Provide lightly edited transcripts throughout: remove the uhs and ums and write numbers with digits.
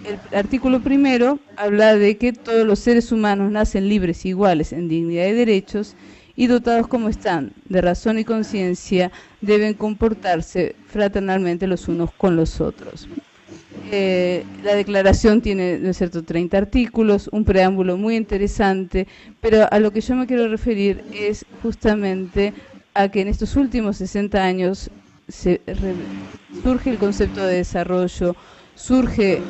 el artículo primero habla de que todos los seres humanos nacen libres, iguales en dignidad y derechos, y dotados como están de razón y conciencia, deben comportarse fraternalmente los unos con los otros. La declaración tiene, ¿no es cierto?, 30 artículos, un preámbulo muy interesante, pero a lo que yo me quiero referir es justamente a que en estos últimos 60 años surge el concepto de desarrollo, surge,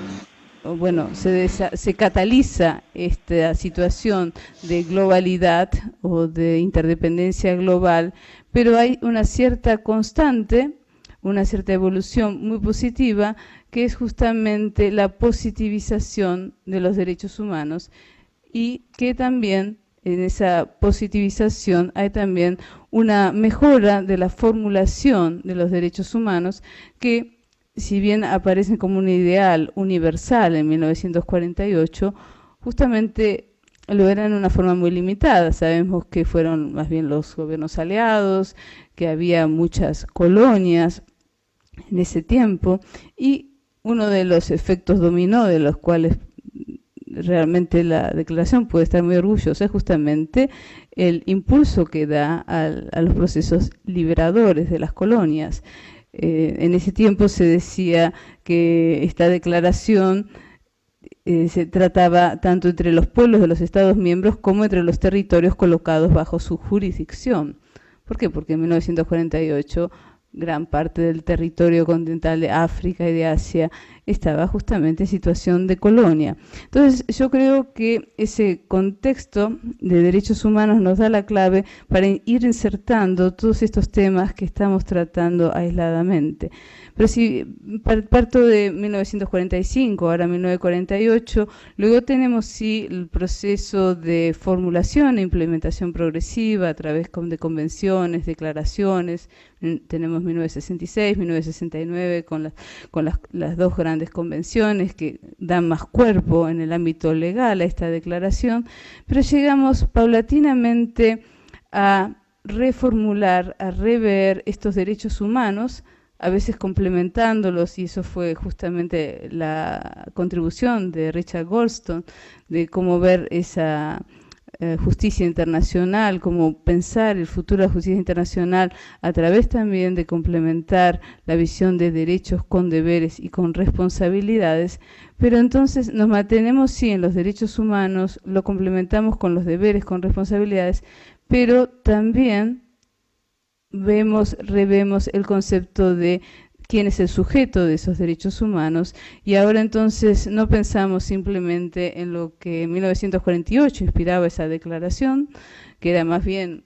bueno, se cataliza esta situación de globalidad o de interdependencia global, pero hay una cierta constante, una cierta evolución muy positiva, que es justamente la positivización de los derechos humanos, y que también en esa positivización hay también una mejora de la formulación de los derechos humanos, que si bien aparecen como un ideal universal en 1948, justamente lo eran en una forma muy limitada. Sabemos que fueron más bien los gobiernos aliados, que había muchas colonias en ese tiempo, y uno de los efectos dominó de los cuales realmente la declaración puede estar muy orgullosa es justamente el impulso que da a los procesos liberadores de las colonias. En ese tiempo se decía que esta declaración se trataba tanto entre los pueblos de los Estados miembros como entre los territorios colocados bajo su jurisdicción. ¿Por qué? Porque en 1948 gran parte del territorio continental de África y de Asia estaba justamente en situación de colonia. Entonces, yo creo que ese contexto de derechos humanos nos da la clave para ir insertando todos estos temas que estamos tratando aisladamente. Pero si parto de 1945, ahora 1948, luego tenemos sí el proceso de formulación e implementación progresiva a través de convenciones, declaraciones. Tenemos 1966, 1969 con las dos grandes convenciones que dan más cuerpo en el ámbito legal a esta declaración, pero llegamos paulatinamente a reformular, a rever estos derechos humanos, a veces complementándolos, y eso fue justamente la contribución de Richard Goldstone, de cómo ver esa justicia internacional, cómo pensar el futuro de la justicia internacional a través también de complementar la visión de derechos con deberes y con responsabilidades. Pero entonces nos mantenemos sí en los derechos humanos, lo complementamos con los deberes, con responsabilidades, pero también revemos el concepto de quién es el sujeto de esos derechos humanos, y ahora entonces no pensamos simplemente en lo que en 1948 inspiraba esa declaración, que era más bien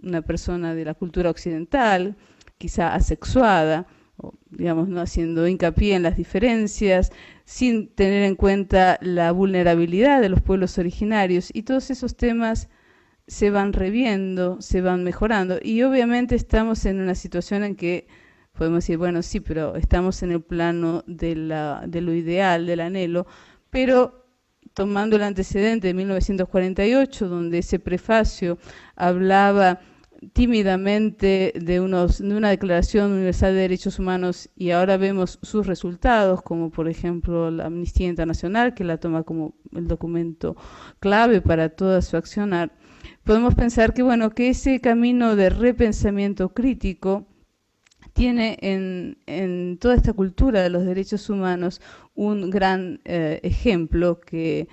una persona de la cultura occidental, quizá asexuada, o, digamos, no haciendo hincapié en las diferencias, sin tener en cuenta la vulnerabilidad de los pueblos originarios, y todos esos temas se van reviendo, se van mejorando, y obviamente estamos en una situación en que podemos decir, bueno, sí, pero estamos en el plano de lo ideal, del anhelo, pero tomando el antecedente de 1948, donde ese prefacio hablaba tímidamente de una Declaración Universal de Derechos Humanos, y ahora vemos sus resultados, como por ejemplo la Amnistía Internacional, que la toma como el documento clave para toda su accionar, podemos pensar que, bueno, que ese camino de repensamiento crítico tiene en toda esta cultura de los derechos humanos un gran ejemplo que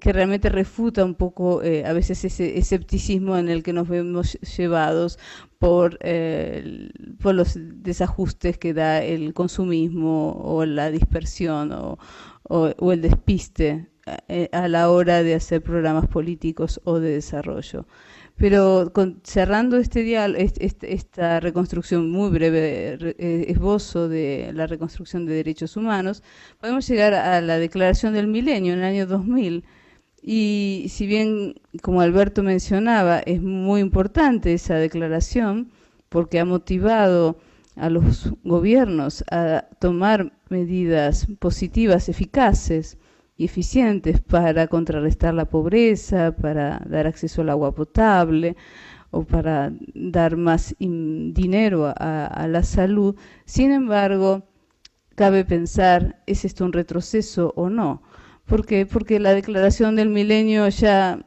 realmente refuta un poco a veces ese escepticismo en el que nos vemos llevados por los desajustes que da el consumismo o la dispersión o el despiste a la hora de hacer programas políticos o de desarrollo. Pero cerrando esta reconstrucción muy breve, esbozo de la reconstrucción de derechos humanos, podemos llegar a la Declaración del Milenio en el año 2000. Y si bien, como Alberto mencionaba, es muy importante esa declaración porque ha motivado a los gobiernos a tomar medidas positivas, eficaces y eficientes para contrarrestar la pobreza, para dar acceso al agua potable o para dar más dinero a la salud. Sin embargo, cabe pensar, ¿es esto un retroceso o no? ¿Por qué? Porque la Declaración del Milenio ya,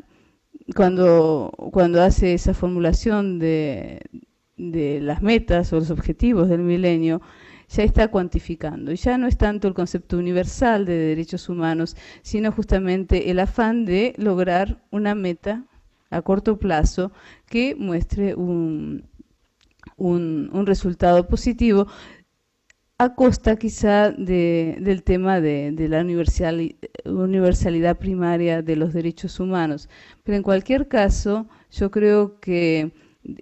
cuando hace esa formulación de las metas o los objetivos del milenio, ya está cuantificando. Y ya no es tanto el concepto universal de derechos humanos, sino justamente el afán de lograr una meta a corto plazo que muestre un resultado positivo, a costa quizá del tema de la universalidad primaria de los derechos humanos. Pero en cualquier caso, yo creo que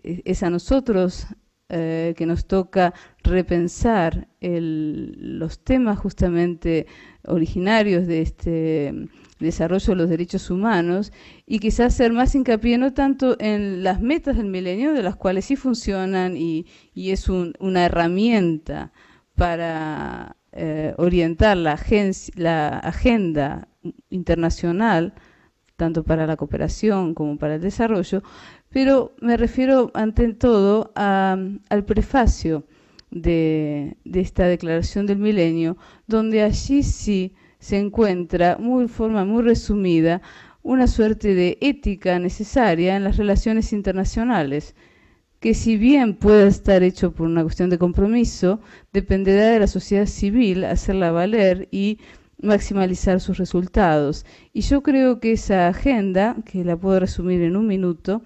es a nosotros que nos toca repensar los temas justamente originarios de este desarrollo de los derechos humanos y quizás hacer más hincapié no tanto en las metas del milenio, de las cuales sí funcionan y es una herramienta para orientar la agenda internacional, tanto para la cooperación como para el desarrollo, pero me refiero ante todo al prefacio de esta Declaración del Milenio, donde allí sí se encuentra, de forma muy resumida, una suerte de ética necesaria en las relaciones internacionales, que si bien puede estar hecho por una cuestión de compromiso, dependerá de la sociedad civil hacerla valer y maximalizar sus resultados. Y yo creo que esa agenda, que la puedo resumir en un minuto,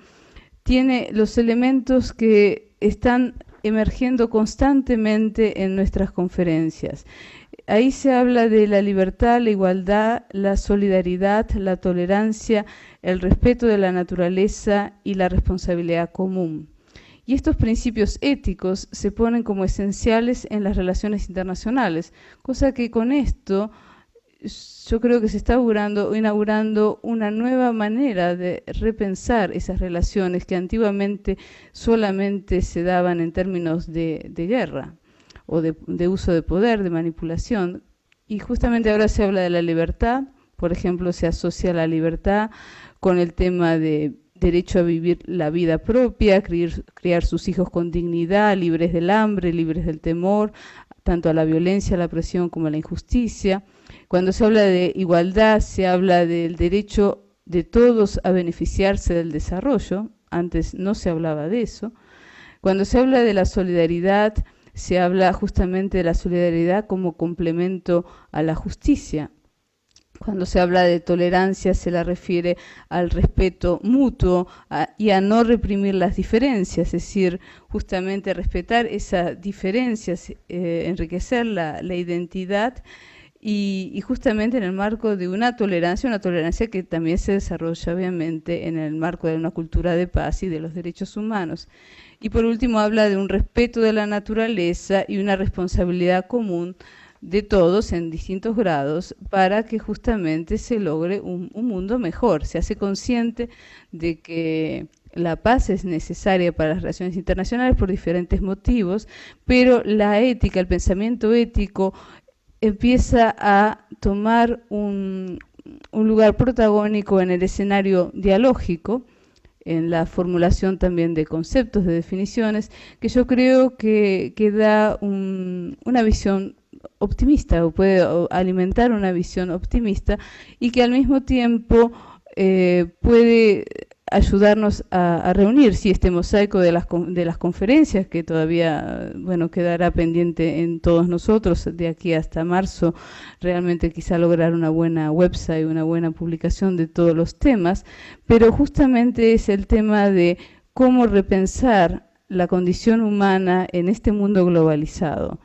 tiene los elementos que están emergiendo constantemente en nuestras conferencias. Ahí se habla de la libertad, la igualdad, la solidaridad, la tolerancia, el respeto de la naturaleza y la responsabilidad común. Y estos principios éticos se ponen como esenciales en las relaciones internacionales, cosa que con esto yo creo que se está inaugurando una nueva manera de repensar esas relaciones que antiguamente solamente se daban en términos de guerra o de uso de poder, de manipulación. Y justamente ahora se habla de la libertad, por ejemplo, se asocia la libertad con el tema de derecho a vivir la vida propia, criar sus hijos con dignidad, libres del hambre, libres del temor, tanto a la violencia, a la opresión como a la injusticia. Cuando se habla de igualdad, se habla del derecho de todos a beneficiarse del desarrollo. Antes no se hablaba de eso. Cuando se habla de la solidaridad, se habla justamente de la solidaridad como complemento a la justicia. Cuando se habla de tolerancia, se la refiere al respeto mutuo y a no reprimir las diferencias, es decir, justamente respetar esas diferencias, enriquecer la identidad y justamente en el marco de una tolerancia que también se desarrolla obviamente en el marco de una cultura de paz y de los derechos humanos. Y por último habla de un respeto de la naturaleza y una responsabilidad común de todos en distintos grados para que justamente se logre un mundo mejor. Se hace consciente de que la paz es necesaria para las relaciones internacionales por diferentes motivos, pero la ética, el pensamiento ético empieza a tomar un lugar protagónico en el escenario dialógico, en la formulación también de conceptos, de definiciones, que yo creo que da una visión optimista o puede alimentar una visión optimista y que al mismo tiempo puede ayudarnos a reunir este mosaico de las conferencias que todavía quedará pendiente en todos nosotros de aquí hasta marzo, realmente quizá lograr una buena website, una buena publicación de todos los temas, pero justamente es el tema de cómo repensar la condición humana en este mundo globalizado.